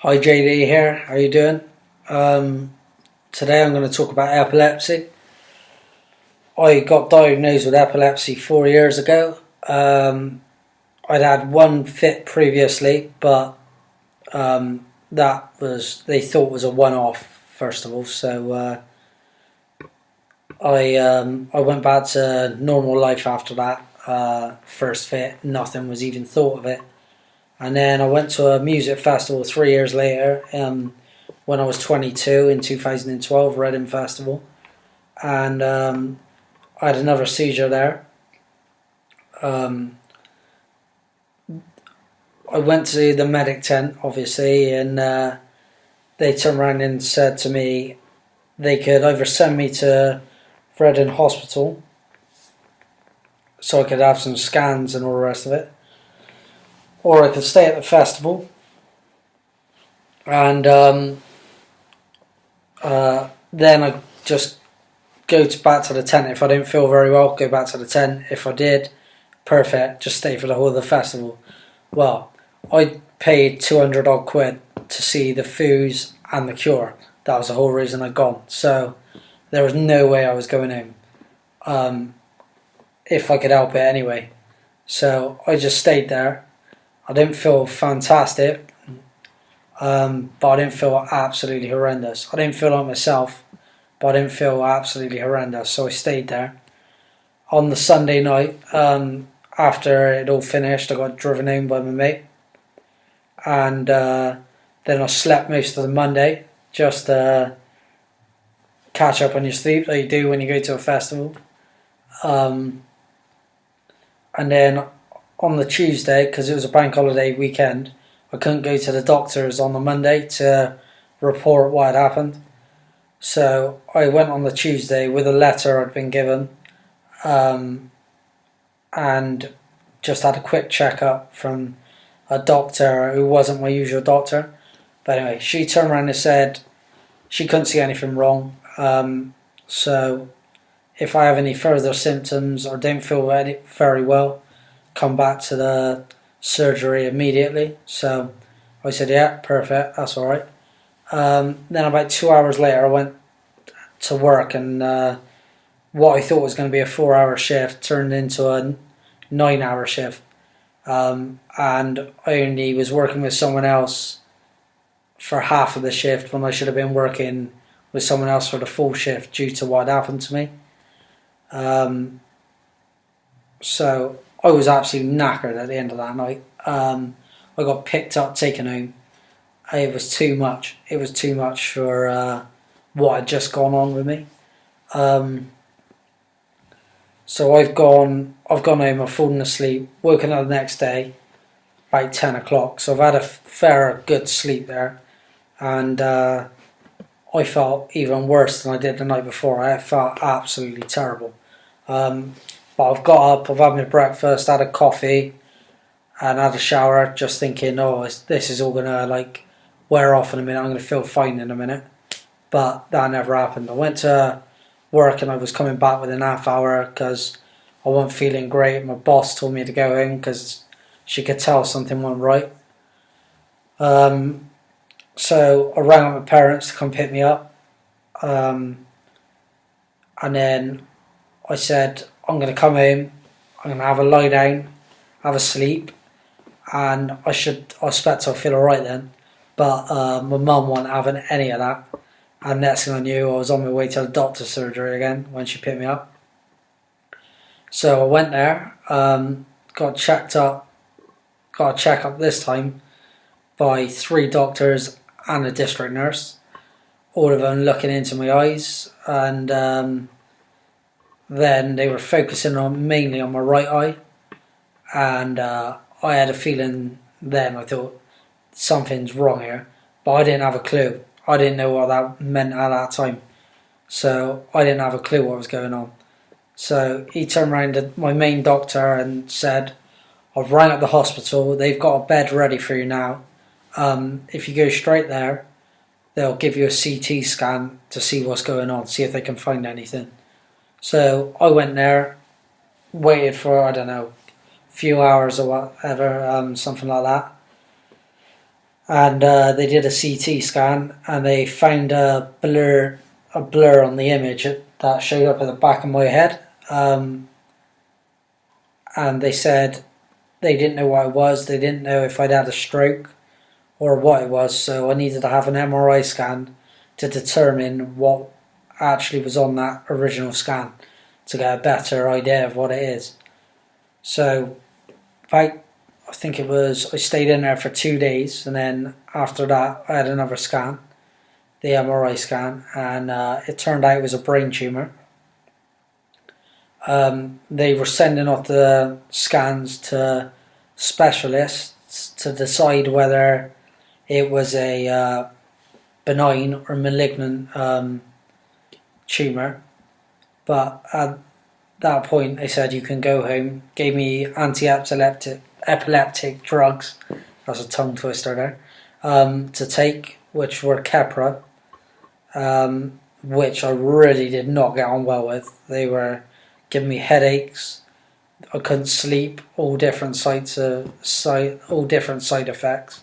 Hi JD here, how you doing? Today I'm going to talk about epilepsy. I got diagnosed with epilepsy 4 years ago. I'd had one fit previously, but that was they thought was a one-off first of all. So I went back to normal life after that. First fit, nothing was even thought of it. And then I went to a music festival 3 years later, when I was 22 in 2012, Reading Festival, and I had another seizure there. I went to the medic tent, obviously, and they turned around and said to me they could either send me to Reading Hospital so I could have some scans and all the rest of it, or I could stay at the festival and then I just back to the tent. If I didn't feel very well, go back to the tent. If I did, perfect, just stay for the whole of the festival. Well, I paid 200 odd quid to see the Foos and the Cure. That was the whole reason I'd gone. So there was no way I was going home, if I could help it anyway. So I just stayed there. I didn't feel fantastic, but I didn't feel absolutely horrendous. I didn't feel like myself, but I didn't feel absolutely horrendous. So I stayed there. On the Sunday night, after it all finished, I got driven home by my mate, and then I slept most of the Monday, just to catch up on your sleep, like you do when you go to a festival. And then on the Tuesday, because it was a bank holiday weekend, I couldn't go to the doctors on the Monday to report what had happened. So I went on the Tuesday with a letter I'd been given, and just had a quick checkup from a doctor who wasn't my usual doctor. But anyway, she turned around and said she couldn't see anything wrong. So if I have any further symptoms or don't feel very well, come back to the surgery immediately. So I said, yeah, perfect, that's alright. Then about 2 hours later I went to work, and what I thought was going to be a 4-hour shift turned into a 9-hour shift. And I only was working with someone else for half of the shift when I should have been working with someone else for the full shift due to what happened to me. So I was absolutely knackered at the end of that night. I got picked up, taken home. It was too much. It was too much for what had just gone on with me. So I've gone home. I've fallen asleep. Woken up the next day, about 10 o'clock. So I've had a fair good sleep there, and I felt even worse than I did the night before. I felt absolutely terrible. But I've got up, I've had my breakfast, had a coffee, and had a shower, just thinking, this is all gonna wear off in a minute. I'm gonna feel fine in a minute. But that never happened. I went to work and I was coming back within half hour because I wasn't feeling great. My boss told me to go in because she could tell something wasn't right. So I rang up my parents to come pick me up, and then I said, I'm going to come home, I'm going to have a lie down, have a sleep, and I expect I'll feel alright then. But my mum wasn't having any of that, and next thing I knew I was on my way to the doctor's surgery again when she picked me up. So I went there, got checked up, got a check-up this time by 3 doctors and a district nurse, all of them looking into my eyes, and then they were focusing mainly on my right eye, and I had a feeling then, I thought something's wrong here, but I didn't have a clue. I didn't know what that meant at that time, so I didn't have a clue what was going on. So he turned around to my main doctor and said, I've rang up the hospital, they've got a bed ready for you now. If you go straight there, they'll give you a CT scan to see what's going on, see if they can find anything. So I went there, waited for, I don't know, a few hours or whatever, something like that. and they did a CT scan, and they found a blur on the image that showed up at the back of my head, and they said they didn't know what it was. They didn't know if I'd had a stroke or what it was, so I needed to have an MRI scan to determine what actually was on that original scan to get a better idea of what it is. So I think it was, I stayed in there for 2 days, and then after that I had another scan, the MRI scan, and it turned out it was a brain tumour. They were sending off the scans to specialists to decide whether it was a benign or malignant tumour, but at that point they said you can go home, gave me epileptic drugs, that's a tongue twister there, to take, which were Keppra, which I really did not get on well with. They were giving me headaches, I couldn't sleep, all different side effects,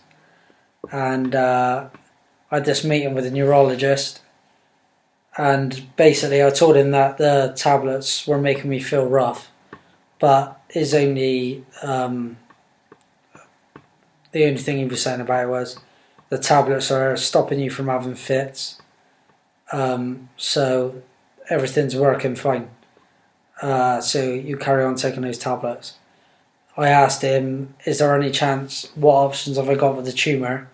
and I had this meeting with a neurologist, and basically I told him that the tablets were making me feel rough, but the only thing he was saying about it was the tablets are stopping you from having fits, so everything's working fine, so you carry on taking those tablets. I asked him, is there any chance, what options have I got with the tumour,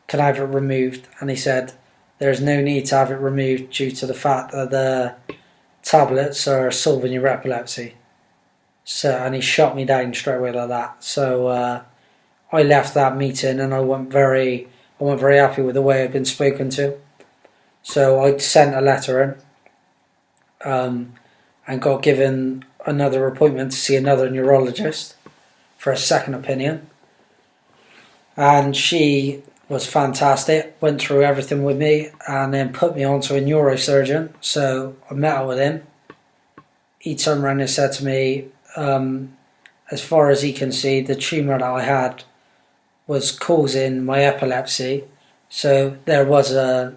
can I have it removed? And he said there's no need to have it removed due to the fact that the tablets are solving your epilepsy. So, and he shot me down straight away like that. So I left that meeting, and I wasn't very happy with the way I'd been spoken to. So I sent a letter in, and got given another appointment to see another neurologist for a second opinion. And she was fantastic, went through everything with me, and then put me on to a neurosurgeon. So I met up with him. He turned around and said to me, as far as he can see, the tumour that I had was causing my epilepsy, so there was a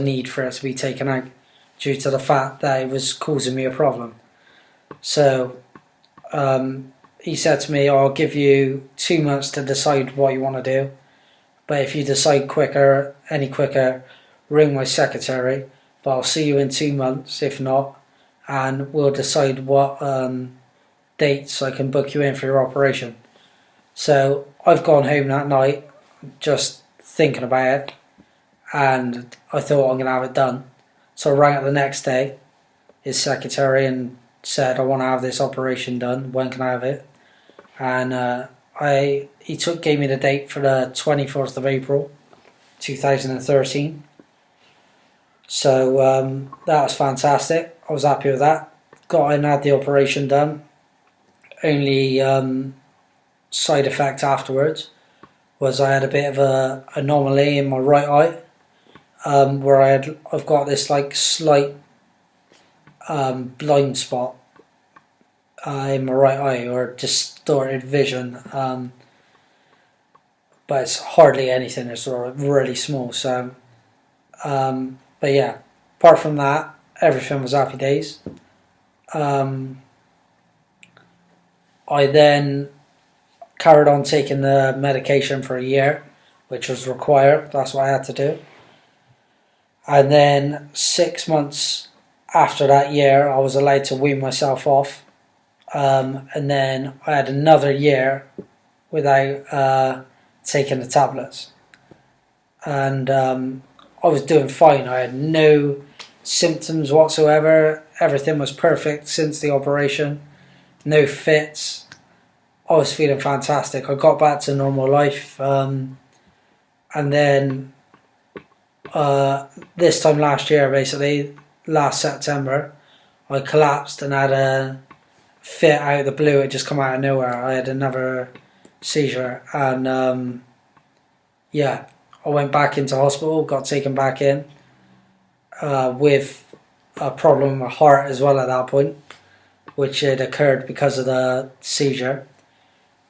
need for it to be taken out due to the fact that it was causing me a problem. So he said to me, I'll give you 2 months to decide what you want to do, but if you decide any quicker, ring my secretary, but I'll see you in 2 months if not, and we'll decide what dates I can book you in for your operation. So I've gone home that night just thinking about it, and I thought I'm going to have it done. So I rang up the next day, his secretary, and said I want to have this operation done, when can I have it? And he gave me the date for the 24th of April 2013. So that was fantastic. I was happy with that. Got in and had the operation done. Only side effect afterwards was I had a bit of a anomaly in my right eye, where I've got this like slight blind spot in my right eye, or distorted vision, but it's hardly anything, it's sort of really small. So but yeah, apart from that, everything was happy days. I then carried on taking the medication for a year, which was required. That's what I had to do. And then 6 months after that year, I was allowed to wean myself off. And then I had another year without taking the tablets. And I was doing fine. I had no symptoms whatsoever. Everything was perfect since the operation. No fits. I was feeling fantastic. I got back to normal life. And then this time last year, basically, last September, I collapsed and had a fit out of the blue. It just come out of nowhere. I had another seizure, and yeah, I went back into hospital, got taken back in with a problem with my heart as well at that point, which had occurred because of the seizure.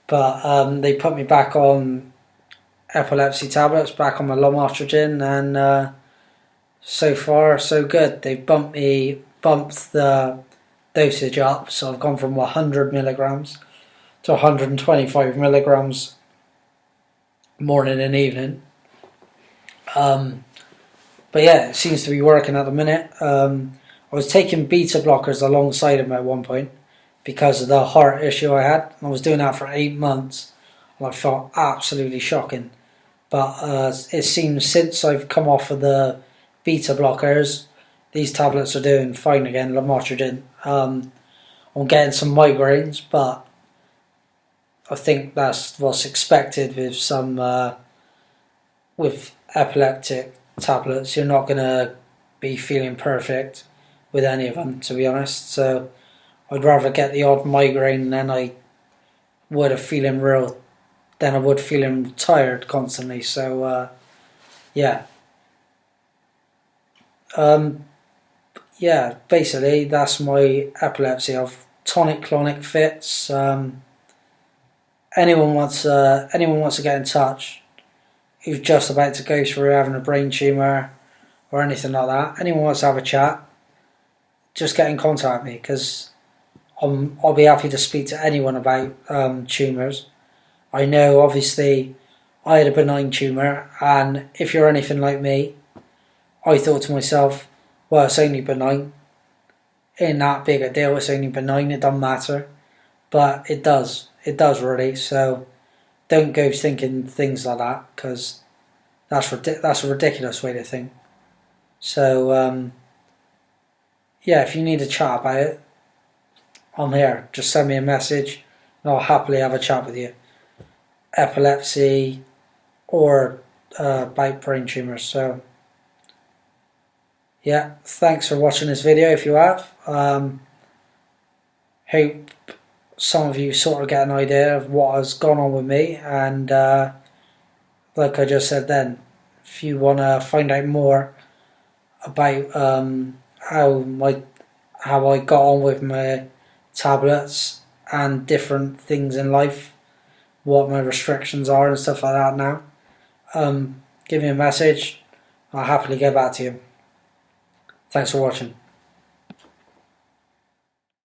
But they put me back on epilepsy tablets back on my lamotrigine, and so far so good. They've bumped the dosage up, so I've gone from 100 milligrams to 125 milligrams morning and evening. But yeah, it seems to be working at the minute. I was taking beta blockers alongside them at one point because of the heart issue I had. I was doing that for 8 months, and I felt absolutely shocking. But it seems since I've come off of the beta blockers, these tablets are doing fine again, lamotrigine. I'm getting some migraines, but I think that's what's expected with some with epileptic tablets. You're not going to be feeling perfect with any of them, to be honest. So I'd rather get the odd migraine than I would feeling tired constantly. So yeah. Yeah, basically that's my epilepsy. I've tonic-clonic fits. Anyone wants to get in touch who's just about to go through having a brain tumour or anything like that, anyone wants to have a chat, just get in contact with me, because I'll be happy to speak to anyone about tumours. I know obviously I had a benign tumour, and if you're anything like me, I thought to myself, well, it's only benign, ain't that big a deal, it's only benign, it doesn't matter. But it does really, so don't go thinking things like that, because that's a ridiculous way to think. So yeah, if you need a chat about it, I'm here. Just send me a message and I'll happily have a chat with you. Epilepsy or about brain tumours. So yeah, thanks for watching this video if you have. Hope some of you sort of get an idea of what has gone on with me, and like I just said then, if you want to find out more about how I got on with my tablets and different things in life, what my restrictions are and stuff like that now, give me a message. I'll happily get back to you. Thanks for watching.